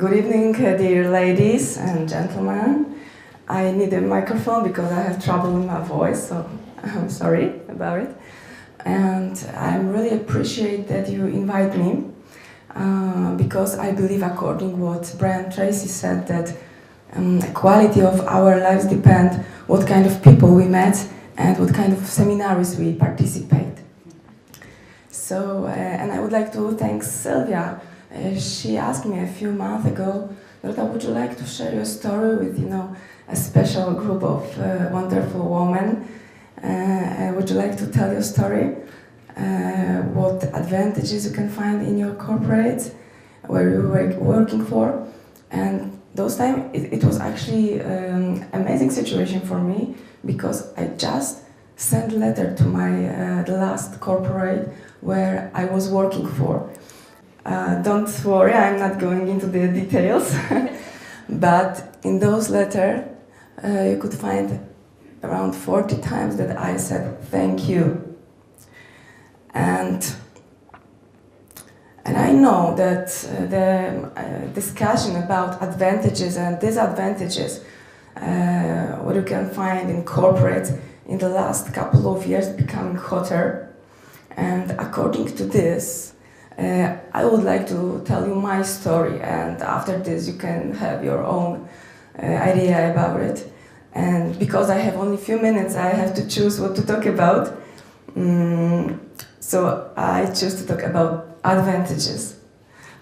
Good evening, dear ladies and gentlemen. I need a microphone because I have trouble with my voice, so I'm sorry about it. And I really appreciate that you invite me because I believe, according what Brian Tracy said, that the quality of our lives depend what kind of people we met and what kind of seminaries we participate. So, and I would like to thank Sylvia. She asked me a few months ago, Dorota, would you like to share your story with, a special group of wonderful women? Would you like to tell your story? What advantages you can find in your corporate, where you were working for? And those times, it was actually amazing situation for me because I just sent a letter to my the last corporate where I was working for. Don't worry, I'm not going into the details, but in those letters you could find around 40 times that I said thank you. And I know that the discussion about advantages and disadvantages, what you can find in corporate in the last couple of years becoming hotter. And according to this, I would like to tell you my story, and after this you can have your own idea about it. And because I have only a few minutes, I have to choose what to talk about. So I choose to talk about advantages.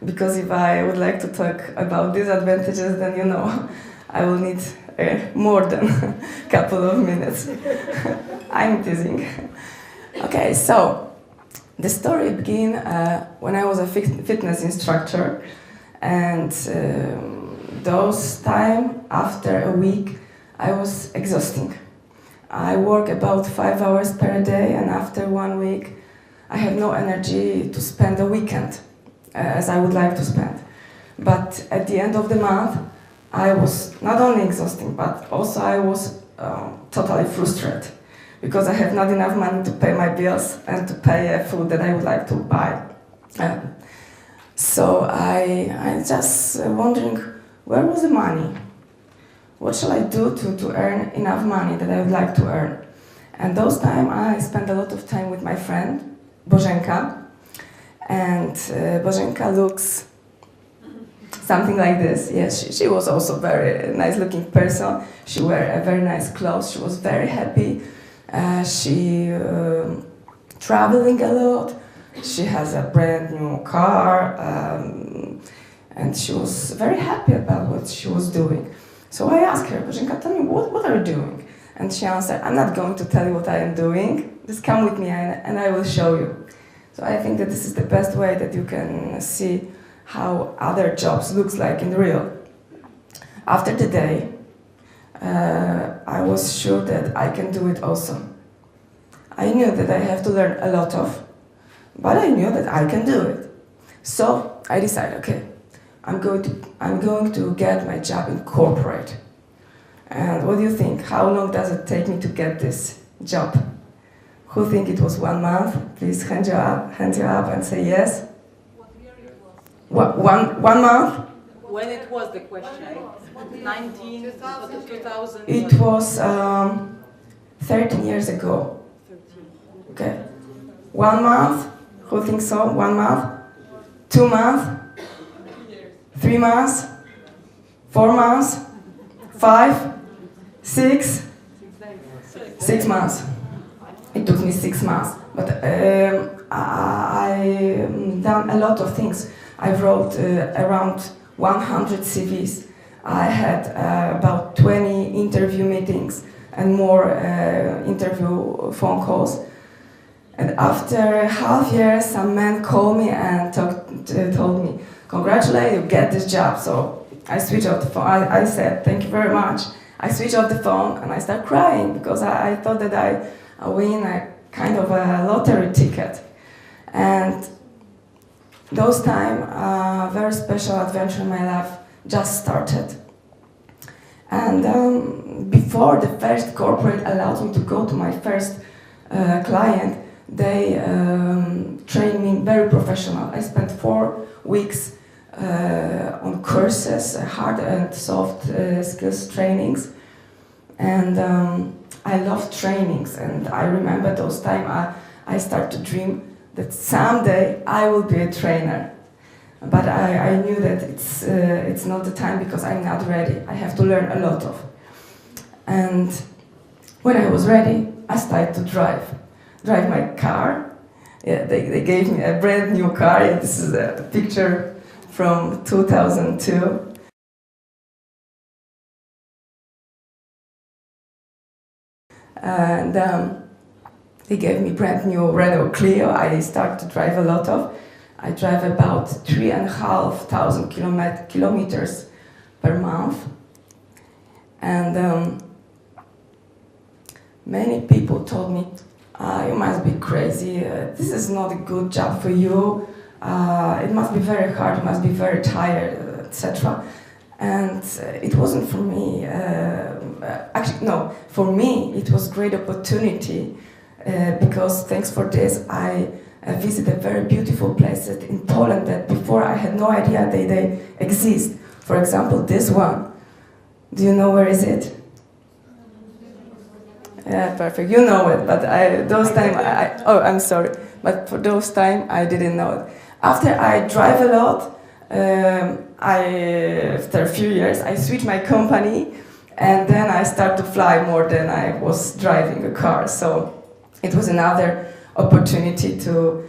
Because if I would like to talk about disadvantages, then I will need more than a couple of minutes. I'm teasing. Okay, so the story began when I was a fitness instructor, and those time after a week I was exhausting. I work about 5 hours per day, and after 1 week I have no energy to spend the weekend as I would like to spend. But at the end of the month I was not only exhausting, but also I was totally frustrated, because I have not enough money to pay my bills and to pay food that I would like to buy. So I just wondering, where was the money? What shall I do to earn enough money that I would like to earn? And those time I spent a lot of time with my friend, Bożenka. And Bożenka looks something like this. Yes, she was also a very nice looking person. She wore a very nice clothes. She was very happy. She traveling a lot. She has a brand new car, and she was very happy about what she was doing. So I asked her, Bożenka, tell me, what are you doing? And she answered, I'm not going to tell you what I am doing. Just come with me and I will show you. So I think that this is the best way that you can see how other jobs looks like in real. After the day, I was sure that I can do it also. I knew that I have to learn a lot of, but I knew that I can do it. So I decided, okay, I'm going to get my job in corporate. And what do you think? How long does it take me to get this job? Who think it was 1 month? Please hand you up and say yes. What year it was? One month? When it was the question? 2000. It was 13 years ago. 13. Okay. 1 month? Who thinks so? 1 month? 2 months? 3 months? 4 months? 5? 6? 6 months. It took me 6 months. But I done a lot of things. I wrote around 100 CVs. I had about 20 interview meetings and more interview phone calls. And after half year, some man called me and told me, congratulations, you get this job. So I switched off the phone. I said, thank you very much. I switched off the phone and I started crying because I thought that I win a kind of a lottery ticket. And those time, a very special adventure in my life just started. And before the first corporate allowed me to go to my first client, they trained me very professional. I spent 4 weeks on courses, hard and soft skills trainings, and I love trainings. And I remember those times I start to dream that someday I will be a trainer. But I knew that it's not the time because I'm not ready. I have to learn a lot of. And when I was ready, I started to drive my car. Yeah, they gave me a brand new car. Yeah, this is a picture from 2002. And they gave me brand new Renault Clio. I started to drive a lot of. I drive about 3,500 kilometers per month. And many people told me, you must be crazy, this is not a good job for you, it must be very hard, you must be very tired, etc. And it wasn't for me, actually no, for me it was a great opportunity because thanks for this I visited very beautiful places in Poland that before I had no idea they exist. For example, this one, do you know where is it? Yeah, perfect. You know it, but I'm sorry, but for those time I didn't know it. After I drive a lot, after a few years, I switched my company, and then I start to fly more than I was driving a car. So it was another opportunity to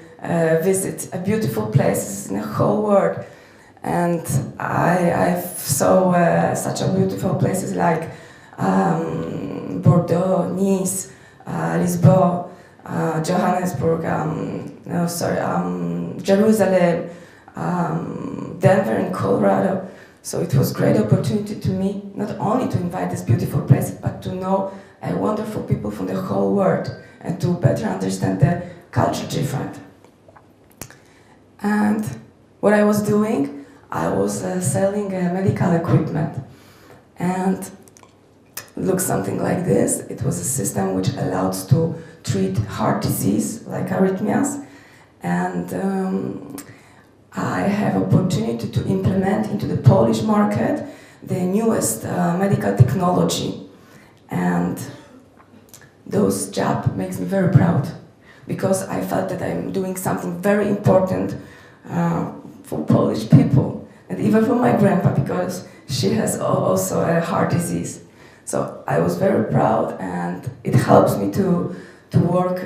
visit beautiful places in the whole world, and I saw such a beautiful places like. Bordeaux, Nice, Lisbon, Johannesburg, Jerusalem, Denver in Colorado. So it was a great opportunity to me, not only to invite these beautiful places, but to know wonderful people from the whole world and to better understand the culture different. And what I was doing, I was selling medical equipment. And looks something like this. It was a system which allowed to treat heart disease, like arrhythmias, and I have opportunity to implement into the Polish market the newest medical technology, and those job makes me very proud because I felt that I'm doing something very important for Polish people and even for my grandpa because she has also a heart disease. So I was very proud, and it helps me to work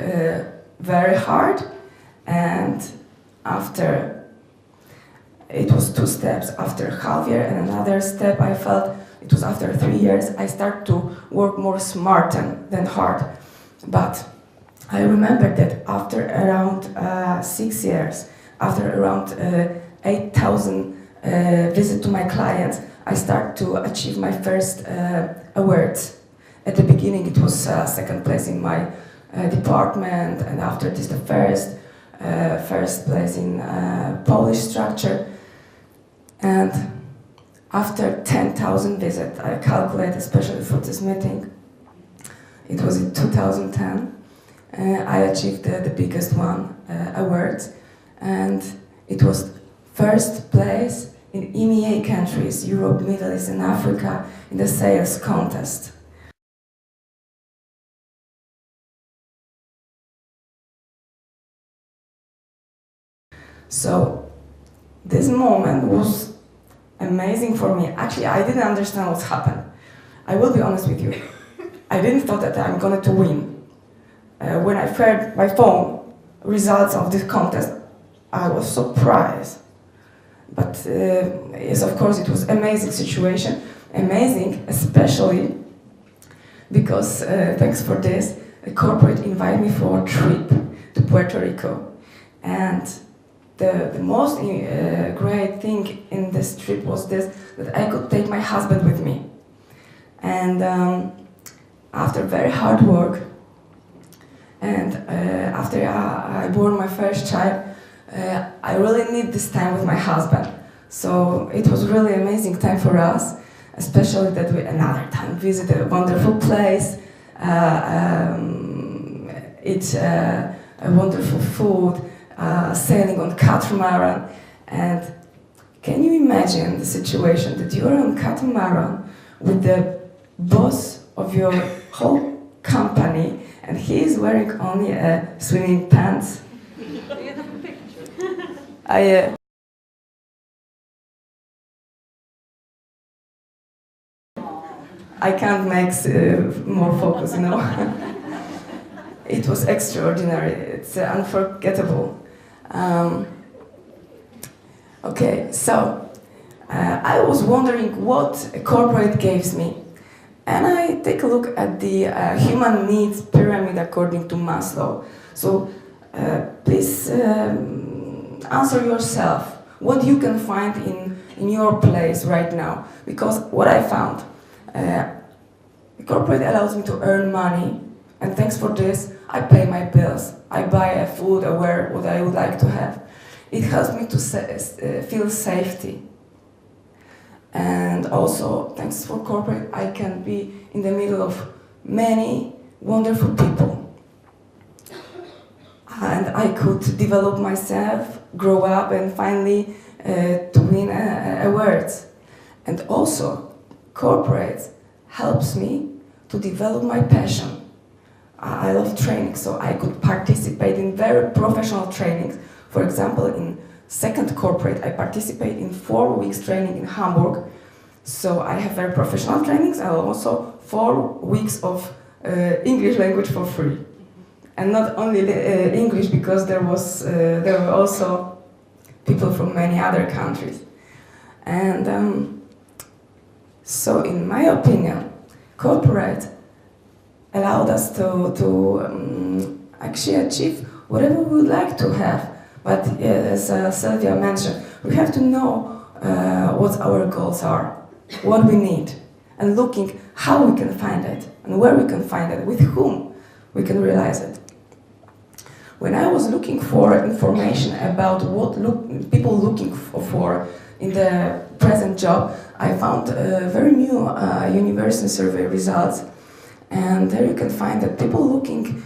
very hard. And after, it was 2 steps. After half year and another step, I felt it was after 3 years, I start to work more smart than hard. But I remember that after around 6 years, after around 8,000 visits to my clients, I start to achieve my first awards. At the beginning it was second place in my department, and after this the first place in Polish structure. And after 10,000 visits, I calculate especially for this meeting, it was in 2010, I achieved the biggest one, awards, and it was first place in EMEA countries, Europe, Middle East and Africa, in the sales contest. So this moment was amazing for me. Actually, I didn't understand what's happened. I will be honest with you. I didn't thought that I'm going to win. When I heard my phone results of this contest, I was surprised. But yes, of course, it was amazing situation. Amazing, especially because, thanks for this, a corporate invited me for a trip to Puerto Rico. And the most great thing in this trip was this, that I could take my husband with me. And after very hard work, and after I bore my first child, I really need this time with my husband. So it was really amazing time for us, especially that we another time visited a wonderful place, eat a wonderful food, sailing on catamaran, and Can you imagine the situation that you are on catamaran with the boss of your whole company and he is wearing only a swimming pants? Do you have a picture? I can't make more focus, you know. It was extraordinary. It's unforgettable. Okay, so I was wondering what a corporate gives me. And I take a look at the human needs pyramid according to Maslow. So please answer yourself what you can find in your place right now. Because what I found, the corporate allows me to earn money, and thanks for this, I pay my bills. I buy a food, I wear what I would like to have. It helps me to feel safety. And also, thanks for corporate, I can be in the middle of many wonderful people. And I could develop myself, grow up, and finally to win awards. And also, corporate helps me to develop my passion. I love training, so I could participate in very professional trainings. For example, in second corporate, I participate in 4 weeks training in Hamburg. So I have very professional trainings and also 4 weeks of English language for free. And not only English, because there were also people from many other countries. And so in my opinion, corporate allowed us to actually achieve whatever we would like to have. But as Sylvia mentioned, we have to know what our goals are, what we need, and looking how we can find it, and where we can find it, with whom we can realize it. When I was looking for information about what people looking for in the present job, I found very new university survey results. And there you can find that people looking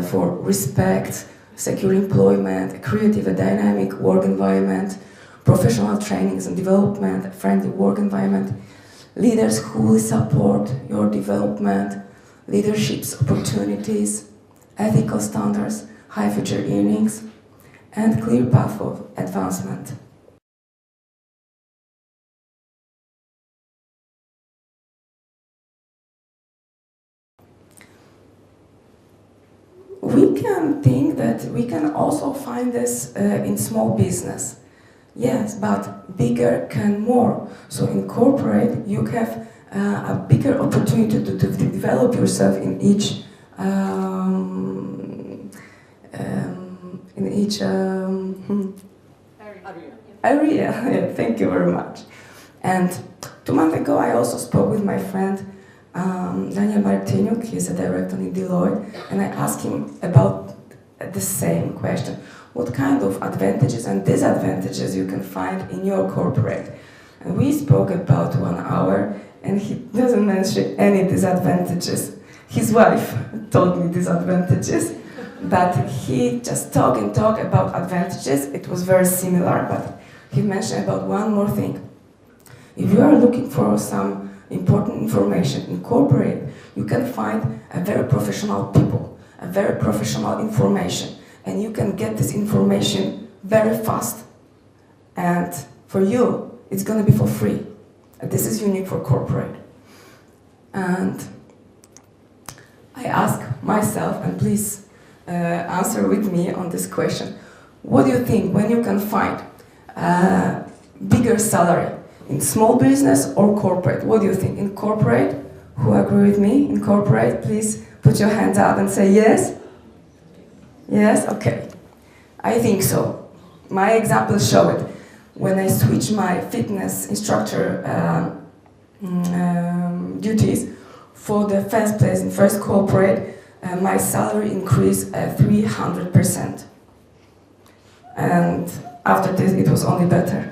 for respect, secure employment, a creative and dynamic work environment, professional trainings and development, a friendly work environment, leaders who will support your development, leadership opportunities, ethical standards, high future earnings, and clear path of advancement. We can think that we can also find this in small business. Yes, but bigger can more. So in corporate, you have a bigger opportunity to develop yourself in each area. Yeah, thank you very much. And 2 months ago, I also spoke with my friend Daniel Martiniuk. He's a director in Deloitte, and I asked him about the same question. What kind of advantages and disadvantages you can find in your corporate? And we spoke about 1 hour, and he doesn't mention any disadvantages. His wife told me disadvantages, but he just talked about advantages. It was very similar, but he mentioned about one more thing. If you are looking for some important information in corporate, you can find a very professional people, a very professional information, and you can get this information very fast. And for you, it's going to be for free. And this is unique for corporate. And I ask myself, and please answer with me on this question, what do you think when you can find a bigger salary? In small business or corporate? What do you think? In corporate? Who agree with me? In corporate, please put your hands up and say yes. Yes? Okay. I think so. My examples show it. When I switched my fitness instructor duties for the first place in first corporate, my salary increased 300%. And after this, it was only better.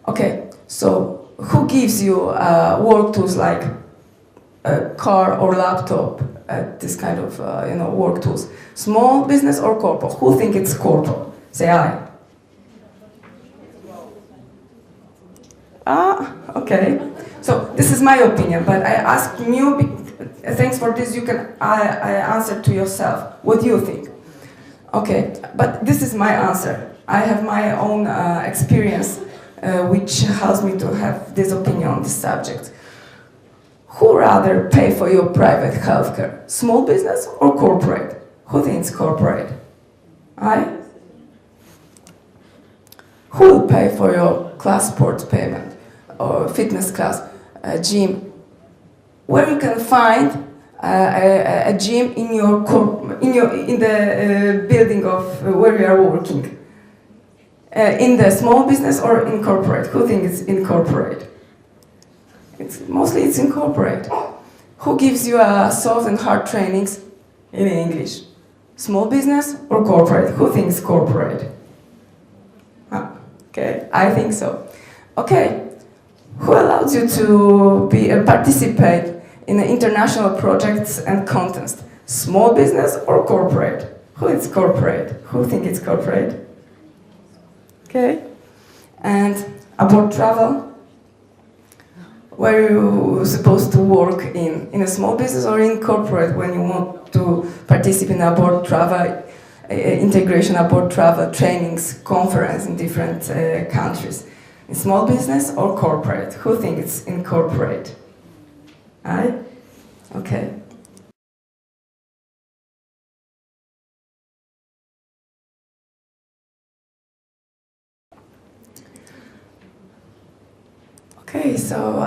Okay. So, who gives you work tools like a car or laptop, this kind of work tools? Small business or corporate? Who think it's corporate? Say aye. Okay. So this is my opinion, but I ask you, thanks for this, you can answer to yourself. What do you think? Okay, but this is my answer. I have my own experience, which helps me to have this opinion on this subject. Who rather pay for your private healthcare? Small business or corporate? Who thinks corporate? I? Who will pay for your class sports payment or fitness class, gym? Where you can find a gym in the building of where you are working? In the small business or in corporate? Who thinks it's in corporate? Mostly it's in corporate. Who gives you soft and hard trainings in English? Small business or corporate? Who thinks corporate? Okay, I think so. Okay, who allows you to participate in international projects and contests? Small business or corporate? Who is corporate? Who thinks it's corporate? Okay, and about travel? Where you supposed to work in a small business or in corporate when you want to participate in abroad travel, integration abroad travel trainings, conference in different countries? In small business or corporate? Who thinks it's in corporate? Aye? Okay. Okay, so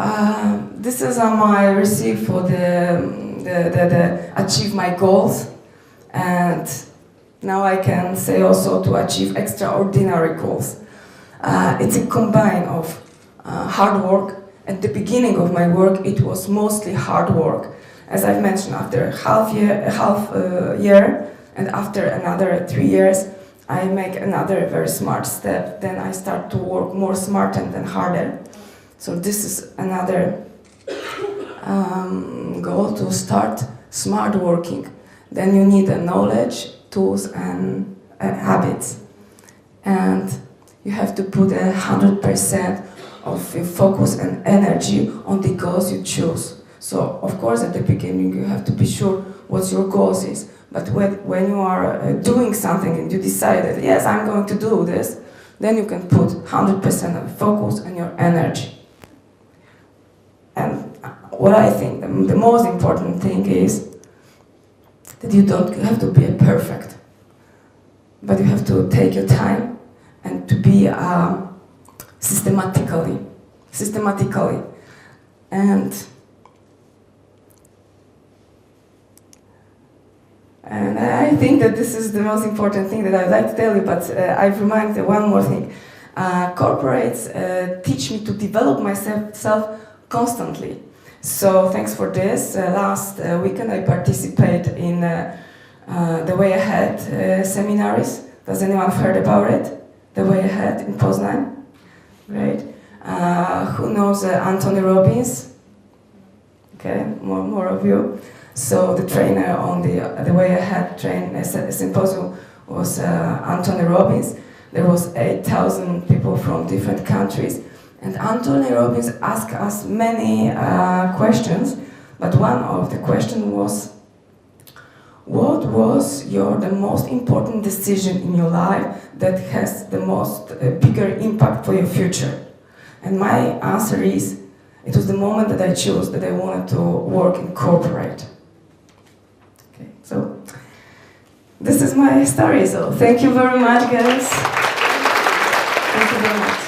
this is my receipt for the achieve my goals, and now I can say also to achieve extraordinary goals. It's a combine of hard work. At the beginning of my work, it was mostly hard work. As I've mentioned, after half year, and after another 3 years, I make another very smart step. Then I start to work more smart and then harder. So this is another goal, to start smart working. Then you need the knowledge, tools and habits. And you have to put 100% of your focus and energy on the goals you choose. So of course at the beginning you have to be sure what your goals is. But when you are doing something and you decide that yes, I'm going to do this, then you can put 100% of focus and your energy. And what I think the most important thing is that you don't have to be perfect, but you have to take your time and to be systematically. And I think that this is the most important thing that I'd like to tell you, but I've reminded one more thing. Corporates teach me to develop myself constantly. So thanks for this. Last weekend I participated in the Way Ahead seminaries. Does anyone have heard about it? The Way Ahead in Poznan? Great. Who knows Anthony Robbins? Okay, more of you. So the trainer on the Way Ahead symposium was Anthony Robbins. There was 8,000 people from different countries. And Anthony Robbins asked us many questions, but one of the questions was, what was the most important decision in your life that has the most bigger impact for your future? And my answer is, it was the moment that I chose that I wanted to work in corporate. Okay, so this is my story, so thank you very much, guys. Thank you very much.